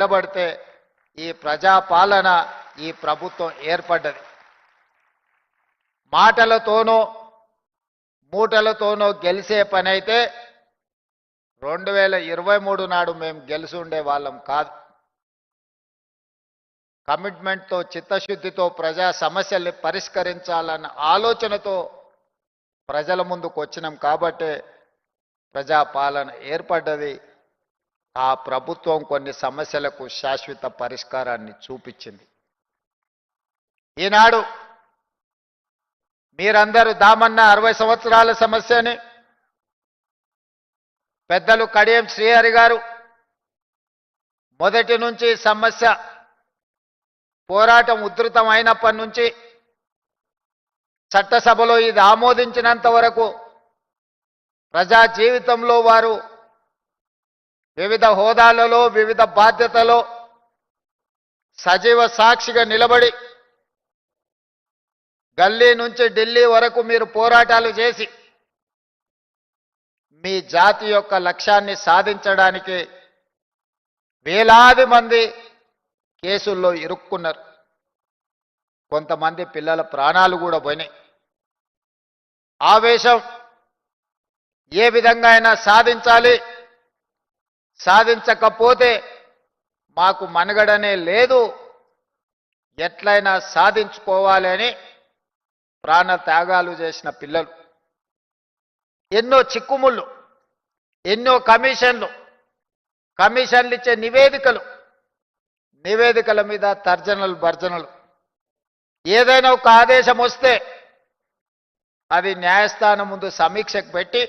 నిలబడితే ఈ ప్రజాపాలన ఈ ప్రభుత్వం ఏర్పడ్డది. మాటలతోనో మూటలతోనో గెలిచే పని అయితే 2023 నాడు మేము గెలిచి ఉండే వాళ్ళం కాదు. కమిట్మెంట్తో చిత్తశుద్ధితో ప్రజా సమస్యల్ని పరిష్కరించాలన్న ఆలోచనతో ప్రజల ముందుకు వచ్చినాం కాబట్టే ప్రజాపాలన ఏర్పడ్డది. ఆ ప్రభుత్వం కొన్ని సమస్యలకు శాశ్వత పరిష్కారాన్ని చూపించింది. ఈనాడు మీరందరూ దామన్న 60 సంవత్సరాల సమస్యని పెద్దలు కడియం శ్రీహరి గారు మొదటి నుంచి సమస్య పోరాటం ఉధృతం అయినప్పటి నుంచి చట్టసభలో ఇది ఆమోదించినంత వరకు ప్రజా జీవితంలో వారు వివిధ హోదాలలో వివిధ బాధ్యతలో సజీవ సాక్షిగా నిలబడి గల్లీ నుంచి ఢిల్లీ వరకు మీరు పోరాటాలు చేసి మీ జాతి యొక్క లక్ష్యాన్ని సాధించడానికి వేలాది మంది కేసుల్లో ఇరుక్కున్నారు. కొంతమంది పిల్లల ప్రాణాలు కూడా పోయినాయి. ఆవేశం ఏ విధంగా అయినా సాధించాలి, సాధించకపోతే మాకు మనుగడనే లేదు, ఎట్లయినా సాధించుకోవాలి అని ప్రాణ త్యాగాలు చేసిన పిల్లలు. ఎన్నో చిక్కుముళ్ళు, ఎన్నో కమిషన్లు ఇచ్చే నివేదికల మీద తర్జనలు భర్జనలు. ఏదైనా ఒక ఆదేశం వస్తే అది న్యాయస్థానం ముందు సమీక్షకు పెట్టి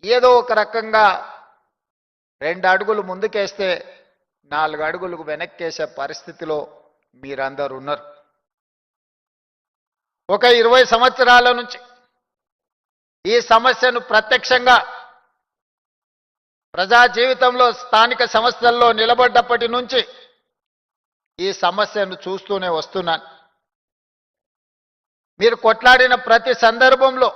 ఏదో ఒక రకంగా 2 అడుగులు ముందుకేస్తే 4 అడుగులకు వెనక్కేసే పరిస్థితిలో మీరందరూ ఉన్నారు. ఒక 20 సంవత్సరాల నుంచి ఈ సమస్యను ప్రత్యక్షంగా ప్రజా జీవితంలో స్థానిక సంస్థల్లో నిలబడ్డప్పటి నుంచి ఈ సమస్యను చూస్తూనే వస్తున్నాను. మీరు కొట్లాడిన ప్రతి సందర్భంలో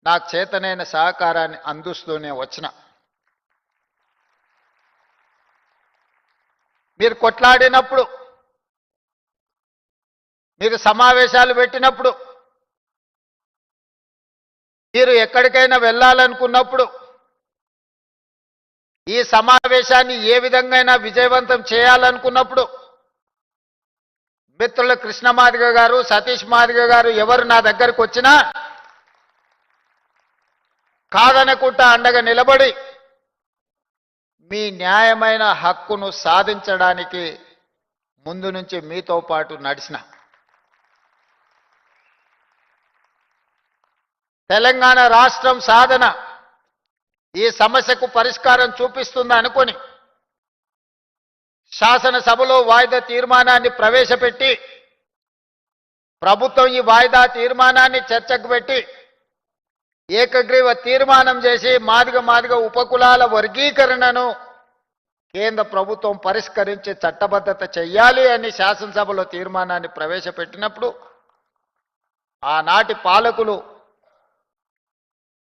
నాకు చేతనైన సహకారాన్ని అందిస్తూనే వచ్చిన. మీరు కొట్లాడినప్పుడు, మీరు సమావేశాలు పెట్టినప్పుడు, మీరు ఎక్కడికైనా వెళ్ళాలనుకున్నప్పుడు ఈ సమావేశాన్ని ఏ విధంగా విజయవంతం చేయాలనుకున్నప్పుడు మిత్రులు కృష్ణ మాదిగ గారు, సతీష్ మాదిగ గారు ఎవరు నా దగ్గరకు వచ్చినా కాదనకుండా అండగా నిలబడి మీ న్యాయమైన హక్కును సాధించడానికి ముందు నుంచి మీతో పాటు నడిచిన. తెలంగాణ రాష్ట్రం సాధన ఈ సమస్యకు పరిష్కారం చూపిస్తుందా అనుకొని శాసనసభలో వాయిదా తీర్మానాన్ని ప్రవేశపెట్టి ప్రభుత్వం ఈ వాయిదా తీర్మానాన్ని చర్చకు పెట్టి ఏకగ్రీవ తీర్మానం చేసి మాదిగ ఉపకులాల వర్గీకరణను కేంద్ర ప్రభుత్వం పరిష్కరించి చట్టబద్ధత చెయ్యాలి అని శాసనసభలో తీర్మానాన్ని ప్రవేశపెట్టినప్పుడు ఆనాటి పాలకులు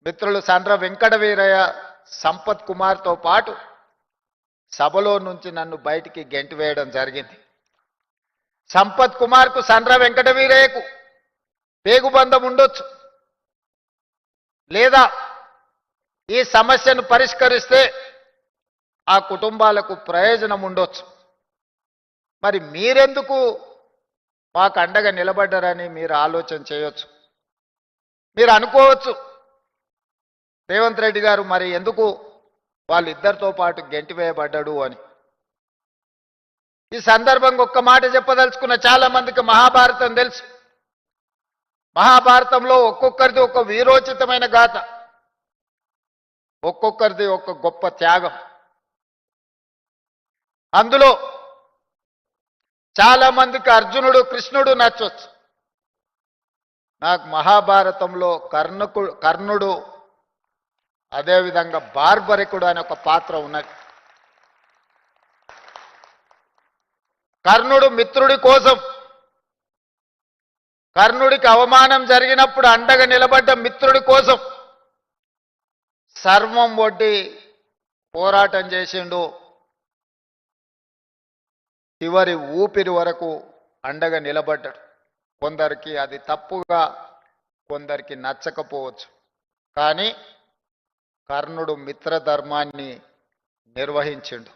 మిత్రులు సండ్ర వెంకటవీరయ్య, సంపత్ కుమార్తో పాటు సభలో నుంచి నన్ను బయటికి గెంటివేయడం జరిగింది. సంపత్ కుమార్కు సండ్ర వెంకటవీరయ్యకు పేగుబంధం ఉండొచ్చు, లేదా ఈ సమస్యను పరిష్కరిస్తే ఆ కుటుంబాలకు ప్రయోజనం ఉండొచ్చు. మరి మీరెందుకు మాకు అండగా నిలబడ్డారని మీరు ఆలోచన చేయొచ్చు. మీరు అనుకోవచ్చు, రేవంత్ రెడ్డి గారు మరి ఎందుకు వాళ్ళిద్దరితో పాటు గెంటివేయబడ్డాడు అని. ఈ సందర్భంగా ఒక్క మాట చెప్పదలుచుకున్న. చాలా మందికి మహాభారతం తెలుసు. మహాభారతంలో ఒక్కొక్కరిది ఒక వీరోచితమైన గాథ, ఒక్కొక్కరిది ఒక గొప్ప త్యాగం. అందులో చాలా మందికి అర్జునుడు, కృష్ణుడు నచ్చొచ్చు. నాకు మహాభారతంలో కర్ణుడు, అదేవిధంగా బార్బరికుడు అనే ఒక పాత్ర ఉన్నది. కర్ణుడు మిత్రుడి కోసం, కర్ణుడికి అవమానం జరిగినప్పుడు అండగా నిలబడ్డ మిత్రుడి కోసం సర్వం ఒడ్డి పోరాటం చేసిండు. చివరి ఊపిరి వరకు అండగా నిలబడ్డాడు. కొందరికి అది తప్పుగా, కొందరికి నచ్చకపోవచ్చు. కానీ కర్ణుడు మిత్రధర్మాన్ని నిర్వహించిండు.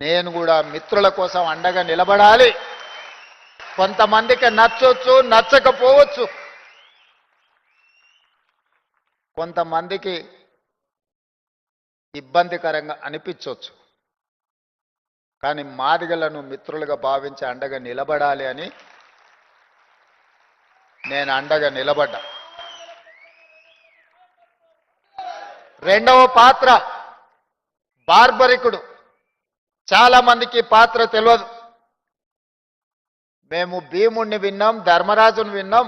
నేను కూడా మిత్రుల కోసం అండగా నిలబడాలి. కొంతమందికి నచ్చొచ్చు, నచ్చకపోవచ్చు. కొంతమందికి ఇబ్బందికరంగా అనిపించవచ్చు. కానీ మాదిగలను మిత్రులుగా భావించి అండగా నిలబడాలి అని నేను అండగా నిలబడ్డా. రెండవ పాత్ర బార్బరికుడు. చాలా మందికి పాత్ర తెలియదు. మేము భీముణ్ణి విన్నాం, ధర్మరాజును విన్నాం,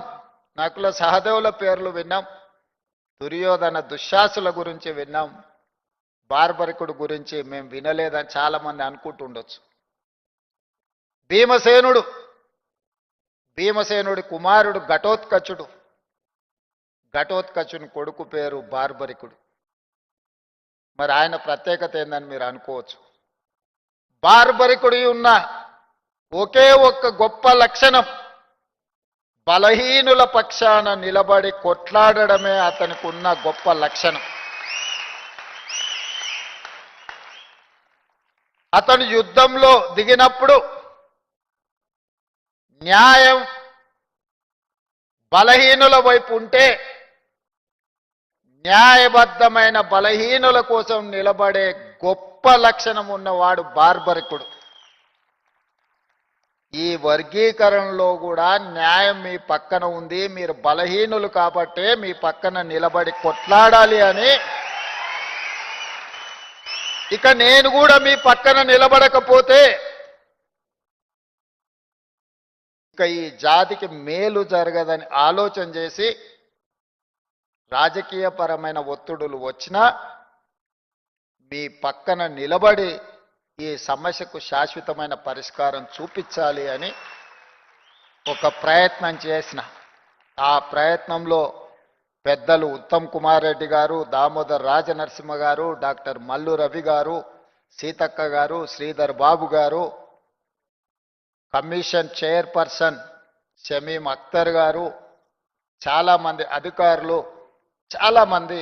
నకుల సహదేవుల పేర్లు విన్నాం, దుర్యోధన దుశ్శాసుల గురించి విన్నాం. బార్బరికుడు గురించి మేము వినలేదని చాలా మంది అనుకుంటుండొచ్చు. భీమసేనుడి కుమారుడు ఘటోత్కచుడు. ఘటోత్కచుని కొడుకు పేరు బార్బరికుడు. మరి ఆయన ప్రత్యేకత ఏందని మీరు అనుకోవచ్చు. బార్బరికుడి ఉన్న ఒకే ఒక్క గొప్ప లక్షణం, బలహీనుల పక్షాన నిలబడి కొట్లాడడమే అతనికి ఉన్న గొప్ప లక్షణం. అతను యుద్ధంలో దిగినప్పుడు న్యాయం బలహీనుల వైపు ఉంటే న్యాయబద్ధమైన బలహీనుల కోసం నిలబడే గొప్ప లక్షణం ఉన్నవాడు బార్బరికుడు. ఈ వర్గీకరణలో కూడా న్యాయం మీ పక్కన ఉంది, మీరు బలహీనులు కాబట్టే మీ పక్కన నిలబడి కొట్లాడాలి అని. ఇక నేను కూడా మీ పక్కన నిలబడకపోతే ఇక ఈ జాతికి మేలు జరగదని ఆలోచన చేసి రాజకీయపరమైన ఒత్తిడులు వచ్చినా మీ పక్కన నిలబడి ఈ సమస్యకు శాశ్వతమైన పరిష్కారం చూపించాలి అని ఒక ప్రయత్నం చేసిన. ఆ ప్రయత్నంలో పెద్దలు ఉత్తమ్ కుమార్ రెడ్డి గారు, దామోదర్ రాజనరసింహ గారు, డాక్టర్ మల్లు రవి గారు, సీతక్క గారు, శ్రీధర్ బాబు గారు, కమిషన్ చైర్పర్సన్ షమీం అఖ్తర్ గారు, చాలామంది అధికారులు, చాలామంది